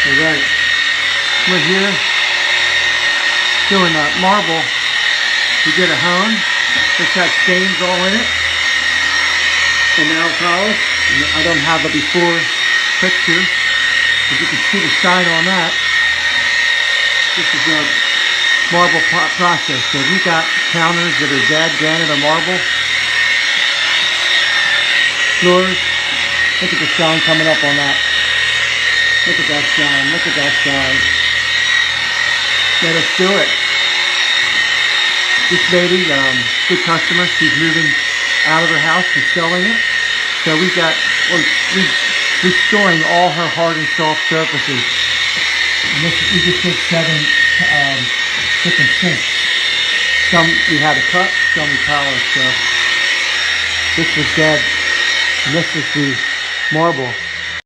Alright, we're here doing marble. We get a hone, which has stains all in it, and nail polish. I don't have a before picture, but you can see the shine on that. This is a marble process. So if you got counters that are dead, granite, or marble, floors, look at the shine coming up on that. Look at that shine, look at that shine. Let us do it. This lady, good customer, she's moving out of her house, she's selling it. So we're restoring all her hard and soft surfaces. And this, we just did 7 different sinks. Some we had to cut, some we polished. So this was dead, and this is the marble.